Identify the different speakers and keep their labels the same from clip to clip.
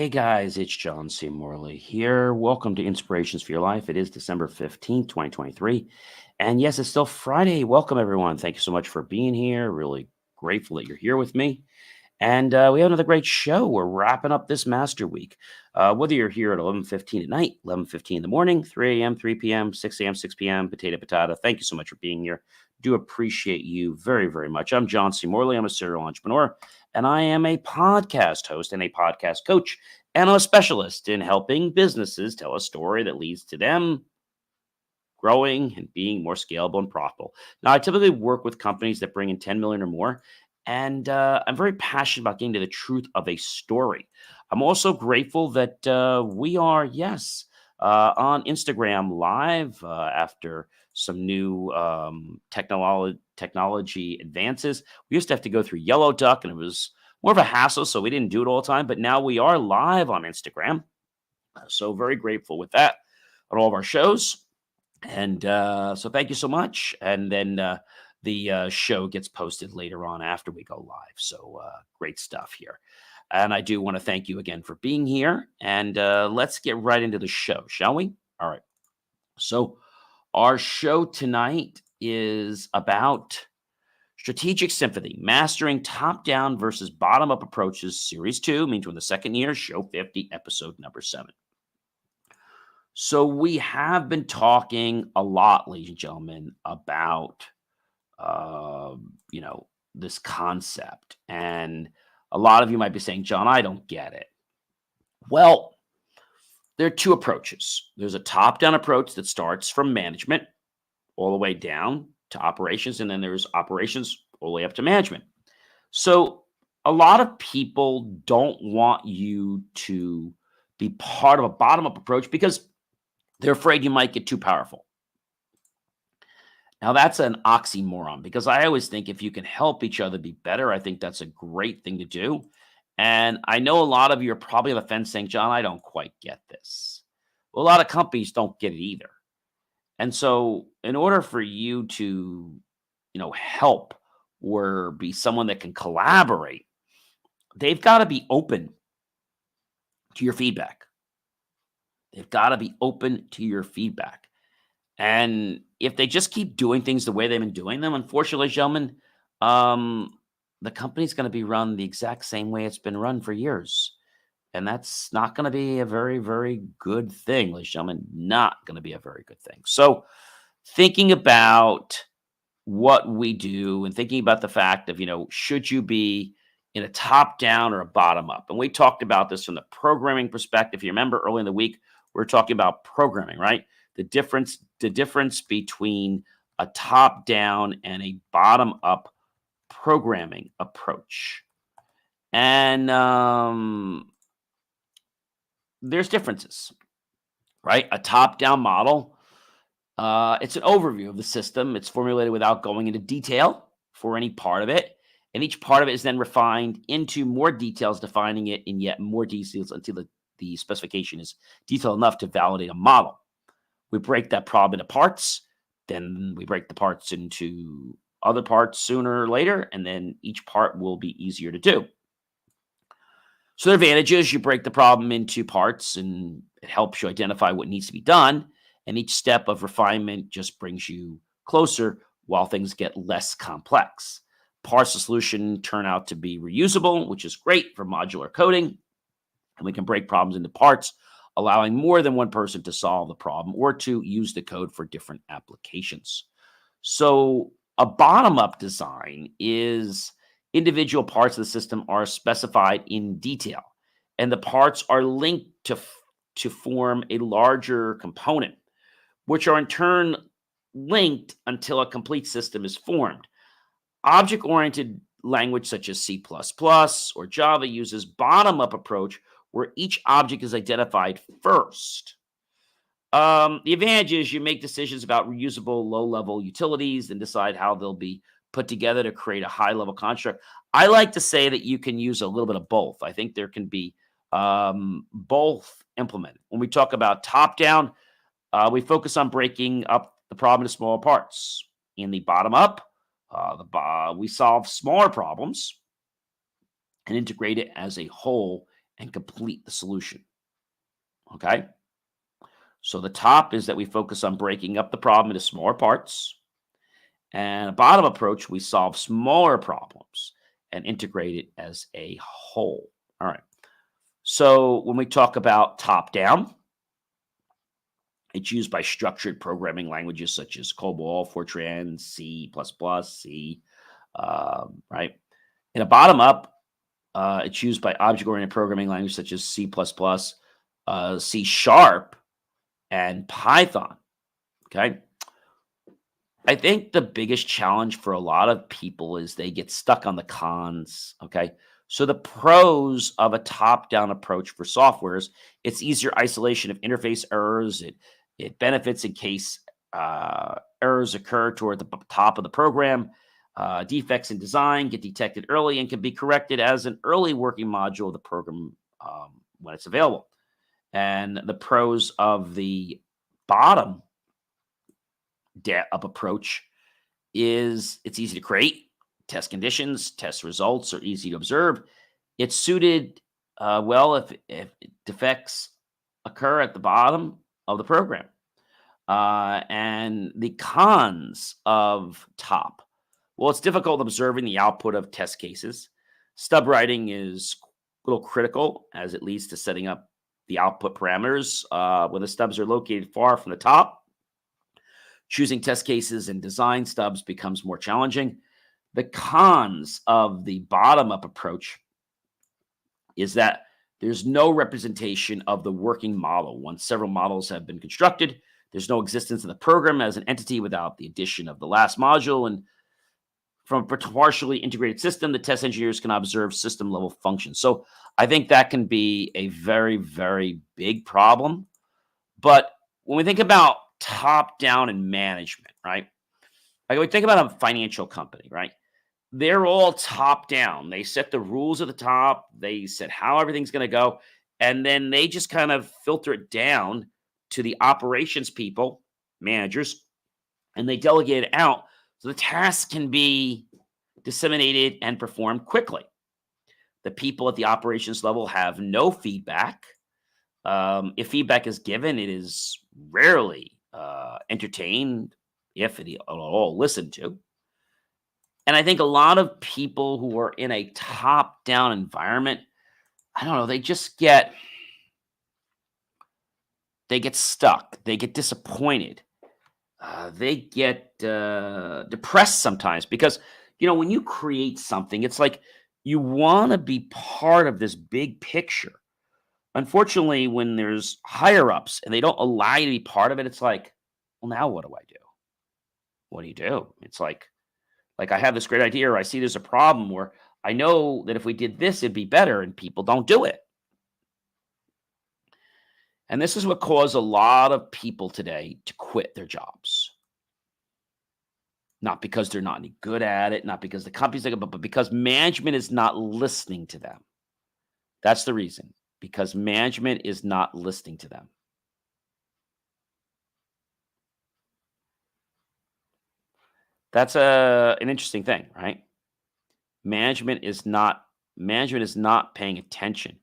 Speaker 1: Hey guys, it's John C. Morley here. Welcome to Inspirations for Your Life. It is December 15th, 2023. And yes, it's still Friday. Welcome, everyone. Thank you so much for being here. Really grateful that you're here with me. And we have another great show. We're wrapping up this Master Week. Whether you're here at 11:15 at night, 11:15 in the morning, 3 a.m., 3 p.m., 6 a.m., 6 p.m., potato. Thank you so much for being here. Do appreciate you very, very much. I'm John C. Morley. I'm a serial entrepreneur, and I am a podcast host and a podcast coach, and I'm a specialist in helping businesses tell a story that leads to them growing and being more scalable and profitable. Now, I typically work with companies that bring in 10 million or more, and I'm very passionate about getting to the truth of a story. I'm also grateful that we are, yes, on Instagram Live after some new technology advances. We used to have to go through Yellow Duck, and it was more of a hassle, so we didn't do it all the time. But now we are live on Instagram. So very grateful with that on all of our shows. And so thank you so much. And then the show gets posted later on after we go live. So great stuff here. And I do want to thank you again for being here. And let's get right into the show, shall we? All right. So our show tonight is about Strategic Symphony, Mastering Top-Down versus Bottom-Up Approaches, Series 2, means we're in the second year, Show 50, Episode number 7. So we have been talking a lot, ladies and gentlemen, about uh, you know this concept, and a lot of you might be saying, "John, I don't get it." Well, there are two approaches. There's a top-down approach that starts from management all the way down to operations, and then there's operations all the way up to management. So a lot of people don't want you to be part of a bottom-up approach because they're afraid you might get too powerful. Now, that's an oxymoron because I always think if you can help each other be better, I think that's a great thing to do. And I know a lot of you are probably on the fence saying, John, I don't quite get this. Well, a lot of companies don't get it either. And so, in order for you to, help or be someone that can collaborate, they've got to be open to your feedback. They've got to be open to your feedback. And if they just keep doing things the way they've been doing them, unfortunately, gentlemen, the company's going to be run the exact same way it's been run for years. And that's not going to be a very, very good thing, ladies and gentlemen. Not going to be a very good thing. So, thinking about what we do and thinking about the fact of, should you be in a top down or a bottom up? And we talked about this from the programming perspective. If you remember early in the week, we were talking about programming, right? The difference between a top down and a bottom up programming approach. And there's differences, right? A top down model, it's an overview of the system. It's formulated without going into detail for any part of it. And each part of it is then refined into more details, defining it in yet more details until the specification is detailed enough to validate a model. We break that problem into parts, then we break the parts into other parts sooner or later, and then each part will be easier to do. So the advantage is you break the problem into parts, and it helps you identify what needs to be done, and each step of refinement just brings you closer while things get less complex. Parts of the solution turn out to be reusable, which is great for modular coding, and we can break problems into parts, allowing more than one person to solve the problem or to use the code for different applications. So a bottom-up design is individual parts of the system are specified in detail, and the parts are linked to form a larger component, which are in turn linked until a complete system is formed. Object-oriented language such as C++ or Java uses bottom-up approach where each object is identified first. The advantage is you make decisions about reusable low-level utilities and decide how they'll be put together to create a high-level construct. I like to say that you can use a little bit of both. I think there can be both implemented. When we talk about top-down, we focus on breaking up the problem into smaller parts. In the bottom-up, we solve smaller problems and integrate it as a whole and complete the solution. Okay. So the top is that we focus on breaking up the problem into smaller parts. And a bottom approach, we solve smaller problems and integrate it as a whole. All right. So when we talk about top down, it's used by structured programming languages such as COBOL, Fortran, C++, C, right? In a bottom up, it's used by object-oriented programming languages such as C++, C Sharp, and Python. Okay. I think the biggest challenge for a lot of people is they get stuck on the cons. Okay. So the pros of a top-down approach for software is it's easier isolation of interface errors. It benefits in case errors occur toward the top of the program. Defects in design get detected early and can be corrected as an early working module of the program when it's available. And the pros of the bottom up approach is it's easy to create, test conditions, test results are easy to observe. It's suited well if defects occur at the bottom of the program. And the cons of top. Well, it's difficult observing the output of test cases. Stub writing is a little critical as it leads to setting up the output parameters when the stubs are located far from the top. Choosing test cases and design stubs becomes more challenging. The cons of the bottom-up approach is that there's no representation of the working model. Once several models have been constructed, there's no existence of the program as an entity without the addition of the last module. And from a partially integrated system, the test engineers can observe system-level functions. So I think that can be a very, very big problem. But when we think about top-down and management, right? Like we think about a financial company, right? They're all top-down. They set the rules at the top. They set how everything's going to go. And then they just kind of filter it down to the operations people, managers, and they delegate it out so the tasks can be disseminated and performed quickly. The people at the operations level have no feedback. If feedback is given, it is rarely entertained, if it at all listened to. And I think a lot of people who are in a top-down environment, I don't know, they get stuck. They get disappointed. They get depressed sometimes because, when you create something, it's like you want to be part of this big picture. Unfortunately, when there's higher ups and they don't allow you to be part of it, it's like, well, now what do I do? What do you do? It's like I have this great idea, or I see there's a problem where I know that if we did this, it'd be better, and people don't do it. And this is what caused a lot of people today to quit their jobs. Not because they're not any good at it, not because the company's like, but because management is not listening to them. That's the reason. Because management is not listening to them. That's an interesting thing, right? Management is not paying attention.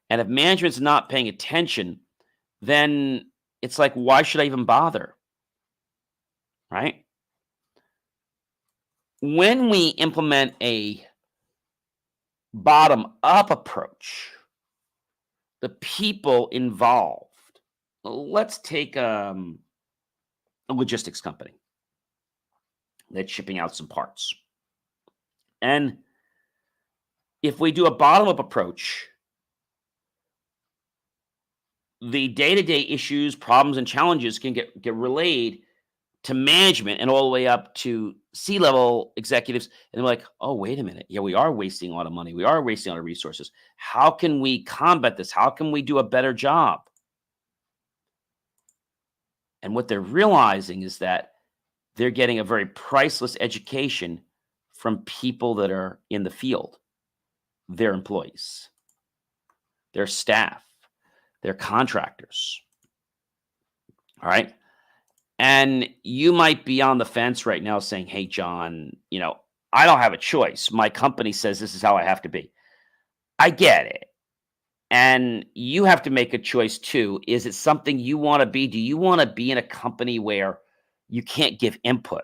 Speaker 1: And if management's not paying attention, then it's like, why should I even bother? Right? When we implement a bottom-up approach, the people involved, let's take a logistics company that's shipping out some parts. And if we do a bottom-up approach, the day-to-day issues, problems, and challenges can get relayed to management and all the way up to C-level executives. And they're like, oh, wait a minute. Yeah, we are wasting a lot of money. We are wasting a lot of resources. How can we combat this? How can we do a better job? And what they're realizing is that they're getting a very priceless education from people that are in the field, their employees, their staff, their contractors. All right. And you might be on the fence right now saying, hey, John, I don't have a choice. My company says this is how I have to be. I get it. And you have to make a choice too. Is it something you want to be? Do you want to be in a company where you can't give input?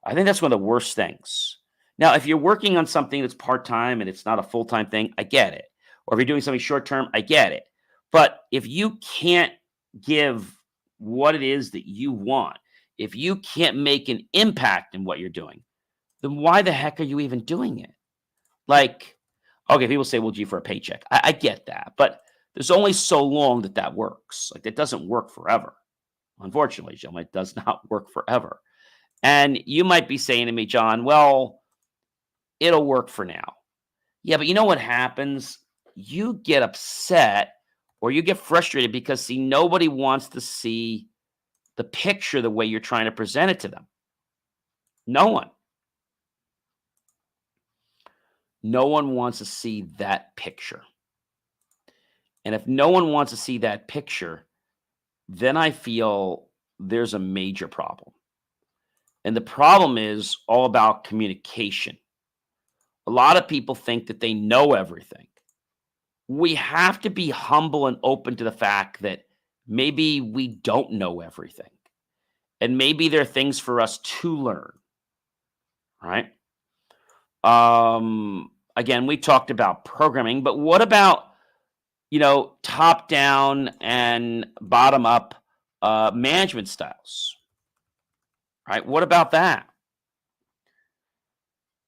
Speaker 1: I think that's one of the worst things. Now, if you're working on something that's part-time and it's not a full-time thing, I get it. Or if you're doing something short-term, I get it. But if you can't give what it is that you want, if you can't make an impact in what you're doing, then why the heck are you even doing it? Like, okay, people say, well, gee, for a paycheck. I get that. But there's only so long that that works. Like, that doesn't work forever. Unfortunately, gentlemen, it does not work forever. And you might be saying to me, John, well, it'll work for now. Yeah, but you know what happens? You get upset or you get frustrated because, see, nobody wants to see the picture the way you're trying to present it to them. No one. No one wants to see that picture. And if no one wants to see that picture, then I feel there's a major problem. And the problem is all about communication. A lot of people think that they know everything. We have to be humble and open to the fact that maybe we don't know everything. And maybe there are things for us to learn, right? Again, we talked about programming, but what about, top down and bottom up management styles, right? What about that?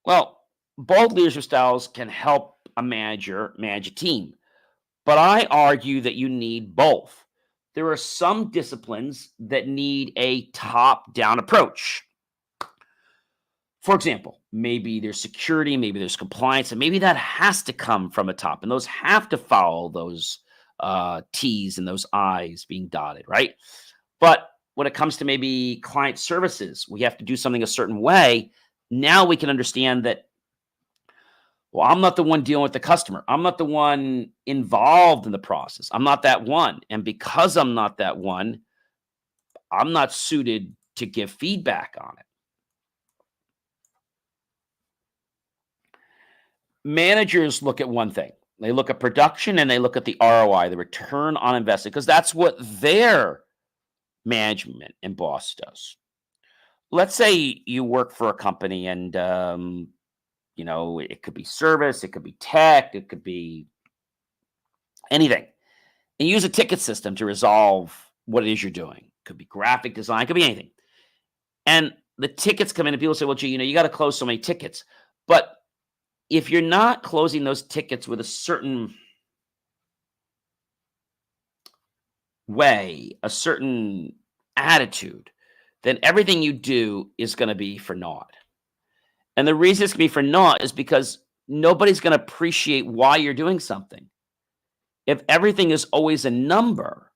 Speaker 1: Well, both leadership styles can help a manager manage a team, but I argue that you need both. There are some disciplines that need a top down approach. For example, maybe there's security, maybe there's compliance, and maybe that has to come from a top, and those have to follow those T's and those I's being dotted, right? But when it comes to maybe client services, we have to do something a certain way. Now we can understand that, well, I'm not the one dealing with the customer. I'm not the one involved in the process. I'm not that one. And because I'm not that one, I'm not suited to give feedback on it. Managers look at one thing. They look at production and they look at the ROI, the return on investment, because that's what their management and boss does. Let's say you work for a company and, it could be service, it could be tech, it could be anything. And you use a ticket system to resolve what it is you're doing. It could be graphic design, it could be anything. And the tickets come in and people say, well, gee, you got to close so many tickets. But if you're not closing those tickets with a certain way, a certain attitude, then everything you do is going to be for naught. And the reason it's going to be for naught is because nobody's going to appreciate why you're doing something. If everything is always a number,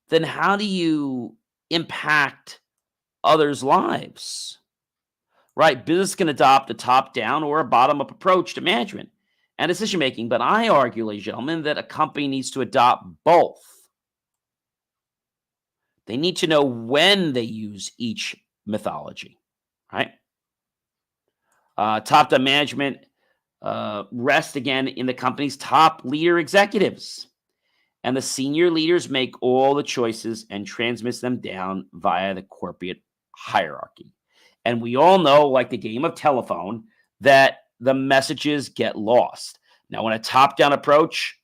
Speaker 1: then how do you impact others' lives? Right? Business can adopt a top-down or a bottom-up approach to management and decision-making, but I argue, ladies and gentlemen, that a company needs to adopt both. They need to know when they use each methodology, right? Top-down management rests, again, in the company's top leader executives. And the senior leaders make all the choices and transmits them down via the corporate hierarchy. And we all know, like the game of telephone, that the messages get lost. Now, in a top-down approach,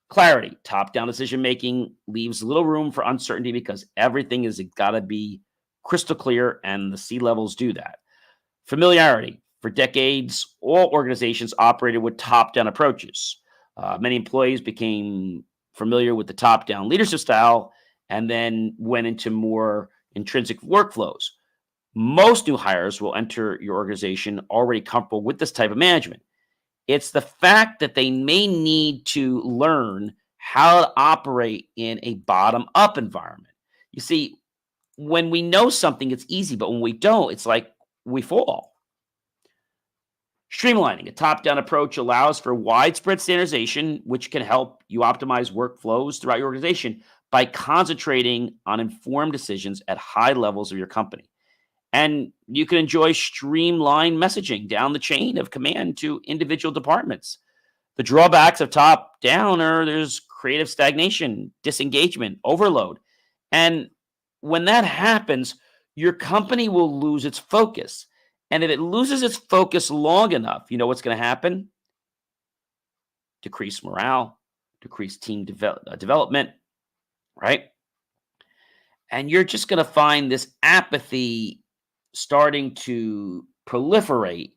Speaker 1: clarity, top-down decision-making leaves little room for uncertainty because everything is got to be crystal clear, and the C-levels do that. Familiarity. For decades, all organizations operated with top-down approaches. Many employees became familiar with the top-down leadership style and then went into more intrinsic workflows. Most new hires will enter your organization already comfortable with this type of management. It's the fact that they may need to learn how to operate in a bottom-up environment. You see, when we know something, it's easy, but when we don't, it's like we fall. Streamlining. A top-down approach allows for widespread standardization, which can help you optimize workflows throughout your organization by concentrating on informed decisions at high levels of your company. And you can enjoy streamlined messaging down the chain of command to individual departments. The drawbacks of top down are there's creative stagnation, disengagement, overload. And when that happens, your company will lose its focus. And if it loses its focus long enough, you know what's going to happen? Decrease morale, decrease team development, right? And you're just going to find this apathy starting to proliferate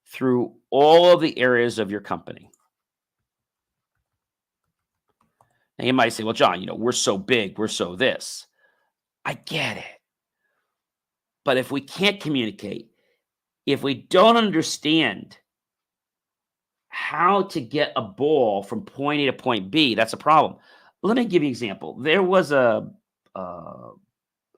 Speaker 1: through all of the areas of your company. Now you might say, well, John, we're so big, we're so this. I get it. But if we can't communicate, if we don't understand how to get a ball from point A to point B, that's a problem. Let me give you an example. There was uh, a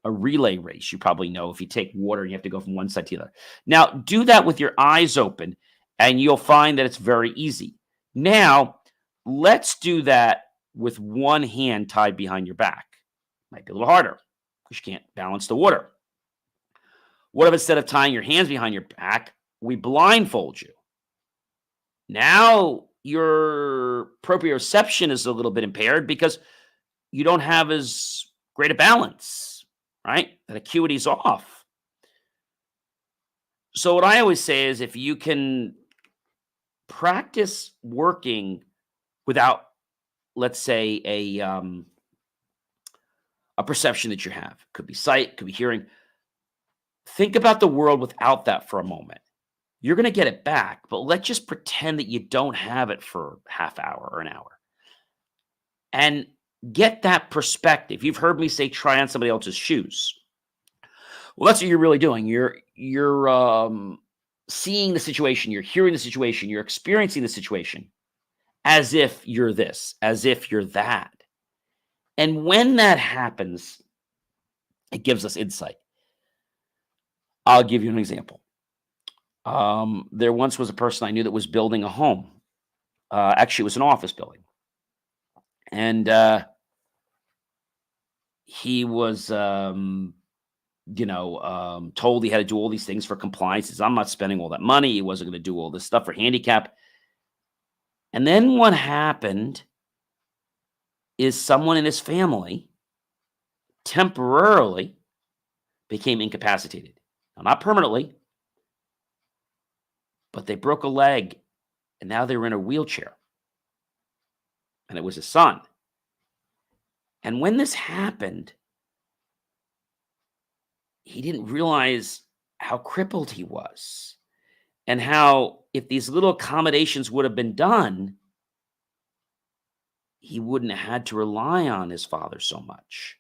Speaker 1: relay race. You probably know if you take water and you have to go from one side to the other. Now, do that with your eyes open, and you'll find that it's very easy. Now, let's do that with one hand tied behind your back. Might be a little harder because you can't balance the water. What if instead of tying your hands behind your back, we blindfold you? Now your proprioception is a little bit impaired because you don't have as great a balance, right? That acuity's off. So what I always say is if you can practice working without, let's say, a perception that you have, could be sight, could be hearing. Think about the world without that for a moment. You're going to get it back, but let's just pretend that you don't have it for half hour or an hour and get that perspective. You've heard me say, try on somebody else's shoes. Well, that's what you're really doing. You're seeing the situation, you're hearing the situation, you're experiencing the situation as if you're this, as if you're that. And when that happens, it gives us insight. I'll give you an example. There once was a person I knew that was building a home. Actually, it was an office building. And he was, told he had to do all these things for compliance. He says, I'm not spending all that money. He wasn't going to do all this stuff for handicap. And then what happened is someone in his family temporarily became incapacitated. Now, not permanently, but they broke a leg and now they were in a wheelchair. And it was his son. And when this happened, he didn't realize how crippled he was and how if these little accommodations would have been done, he wouldn't have had to rely on his father so much.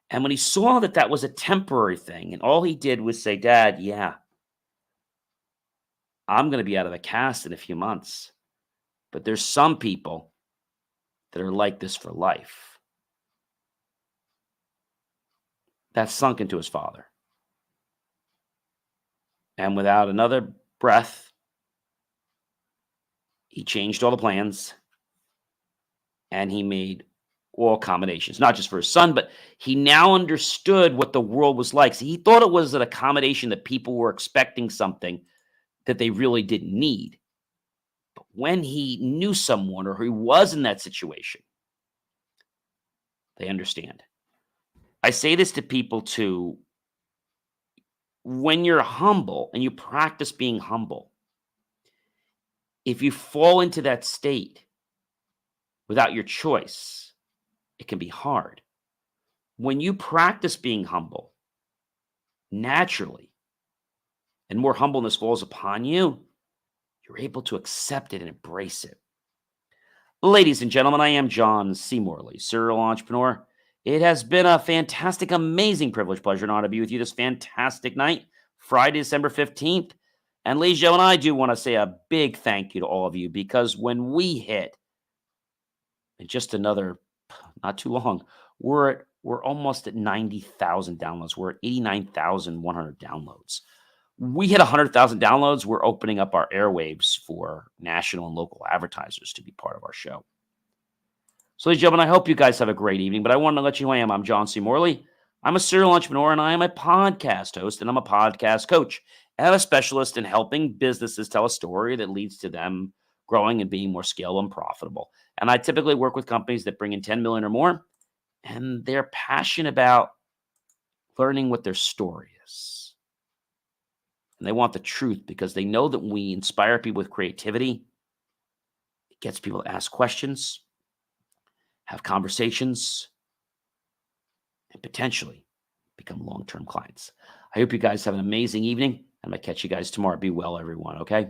Speaker 1: And when he saw that that was a temporary thing, and all he did was say, Dad, yeah, I'm going to be out of the cast in a few months. But there's some people that are like this for life. That sunk into his father. And without another breath, he changed all the plans and he made all accommodations, not just for his son, but he now understood what the world was like. See, he thought it was an accommodation that people were expecting something that they really didn't need. But when he knew someone or he was in that situation, they understand. I say this to people too. When you're humble and you practice being humble, if you fall into that state without your choice, it can be hard. When you practice being humble naturally and more humbleness falls upon you, you're able to accept it and embrace it. Ladies and gentlemen, I am John C. Morley, serial entrepreneur. It has been a fantastic, amazing privilege, pleasure, and honor to be with you this fantastic night, Friday, December 15th. And ladies and gentlemen, I do want to say a big thank you to all of you because when we hit in just another, not too long, we're almost at 90,000 downloads. We're at 89,100 downloads. We hit 100,000 downloads. We're opening up our airwaves for national and local advertisers to be part of our show. So, ladies and gentlemen, I hope you guys have a great evening, but I wanted to let you know who I am. I'm John C. Morley. I'm a serial entrepreneur, and I am a podcast host, and I'm a podcast coach, and I'm a specialist in helping businesses tell a story that leads to them growing and being more scalable and profitable. And I typically work with companies that bring in 10 million or more, and they're passionate about learning what their story is. And they want the truth because they know that when we inspire people with creativity, it gets people to ask questions, have conversations, and potentially become long-term clients. I hope you guys have an amazing evening. I might catch you guys tomorrow. Be well, everyone, okay?